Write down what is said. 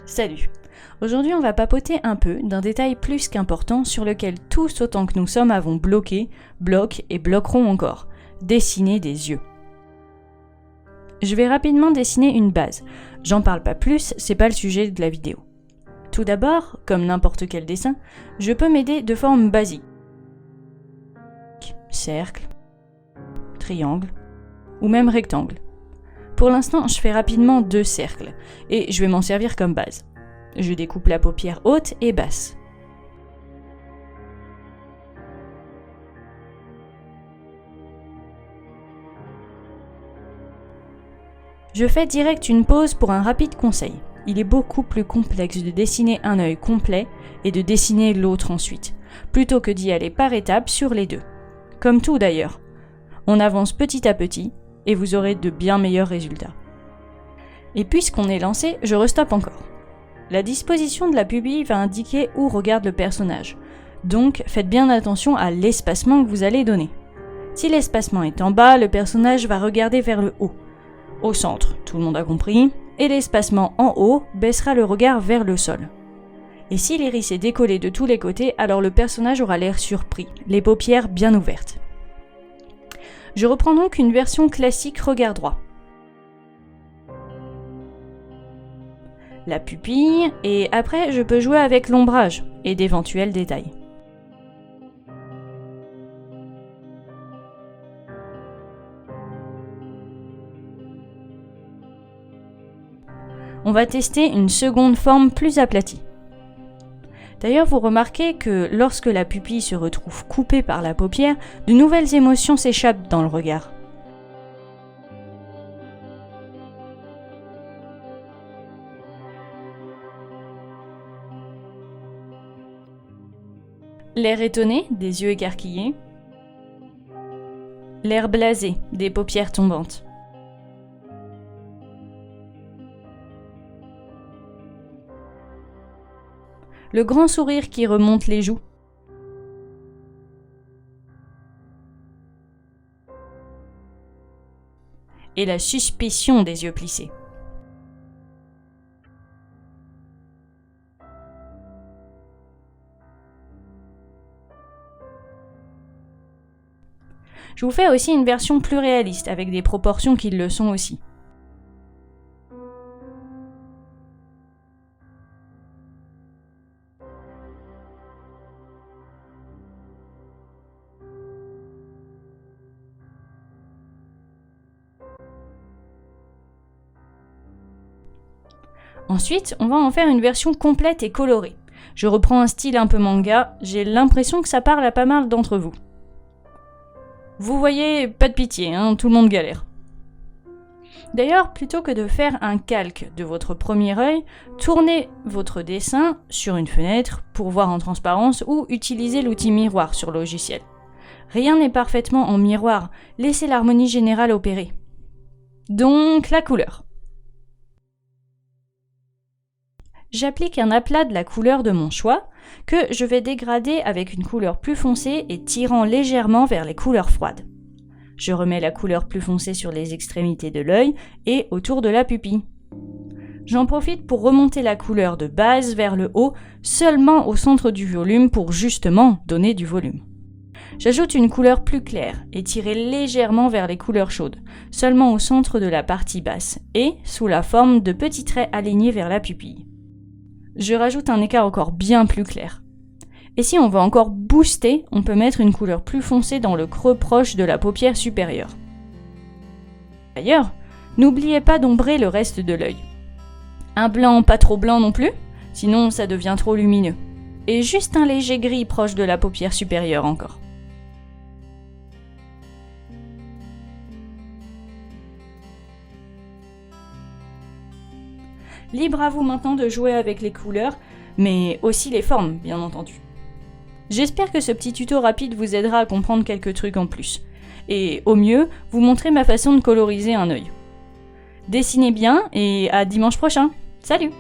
Salut! Aujourd'hui on va papoter un peu d'un détail plus qu'important sur lequel tous autant que nous sommes avons bloqué, bloquent et bloqueront encore. Dessiner des yeux. Je vais rapidement dessiner une base. J'en parle pas plus, c'est pas le sujet de la vidéo. Tout d'abord, comme n'importe quel dessin, je peux m'aider de formes basiques. Cercle, triangle ou même rectangle. Pour l'instant, je fais rapidement 2 cercles et je vais m'en servir comme base. Je découpe la paupière haute et basse. Je fais direct une pause pour un rapide conseil. Il est beaucoup plus complexe de dessiner un œil complet et de dessiner l'autre ensuite, plutôt que d'y aller par étapes sur les deux. Comme tout d'ailleurs. On avance petit à petit et vous aurez de bien meilleurs résultats. Et puisqu'on est lancé, je restoppe encore. La disposition de la pupille va indiquer où regarde le personnage. Donc faites bien attention à l'espacement que vous allez donner. Si l'espacement est en bas, le personnage va regarder vers le haut. Au centre, tout le monde a compris, et l'espacement en haut baissera le regard vers le sol. Et si l'iris est décollé de tous les côtés, alors le personnage aura l'air surpris, les paupières bien ouvertes. Je reprends donc une version classique regard droit. La pupille, et après je peux jouer avec l'ombrage et d'éventuels détails. On va tester une seconde forme plus aplatie. D'ailleurs, vous remarquez que lorsque la pupille se retrouve coupée par la paupière, de nouvelles émotions s'échappent dans le regard. L'air étonné, des yeux écarquillés. L'air blasé, des paupières tombantes. Le grand sourire qui remonte les joues. Et la suspicion des yeux plissés. Je vous fais aussi une version plus réaliste, avec des proportions qui le sont aussi. Ensuite, on va en faire une version complète et colorée. Je reprends un style un peu manga, j'ai l'impression que ça parle à pas mal d'entre vous. Vous voyez, pas de pitié, tout le monde galère. D'ailleurs, plutôt que de faire un calque de votre premier œil, tournez votre dessin sur une fenêtre pour voir en transparence ou utilisez l'outil miroir sur le logiciel. Rien n'est parfaitement en miroir, laissez l'harmonie générale opérer. Donc, la couleur. J'applique un aplat de la couleur de mon choix, que je vais dégrader avec une couleur plus foncée et tirant légèrement vers les couleurs froides. Je remets la couleur plus foncée sur les extrémités de l'œil et autour de la pupille. J'en profite pour remonter la couleur de base vers le haut, seulement au centre du volume pour justement donner du volume. J'ajoute une couleur plus claire et tirée légèrement vers les couleurs chaudes, seulement au centre de la partie basse et sous la forme de petits traits alignés vers la pupille. Je rajoute un écart encore bien plus clair. Et si on veut encore booster, on peut mettre une couleur plus foncée dans le creux proche de la paupière supérieure. D'ailleurs, n'oubliez pas d'ombrer le reste de l'œil. Un blanc pas trop blanc non plus, sinon ça devient trop lumineux. Et juste un léger gris proche de la paupière supérieure encore. Libre à vous maintenant de jouer avec les couleurs, mais aussi les formes, bien entendu. J'espère que ce petit tuto rapide vous aidera à comprendre quelques trucs en plus, et au mieux, vous montrer ma façon de coloriser un œil. Dessinez bien et à dimanche prochain. Salut!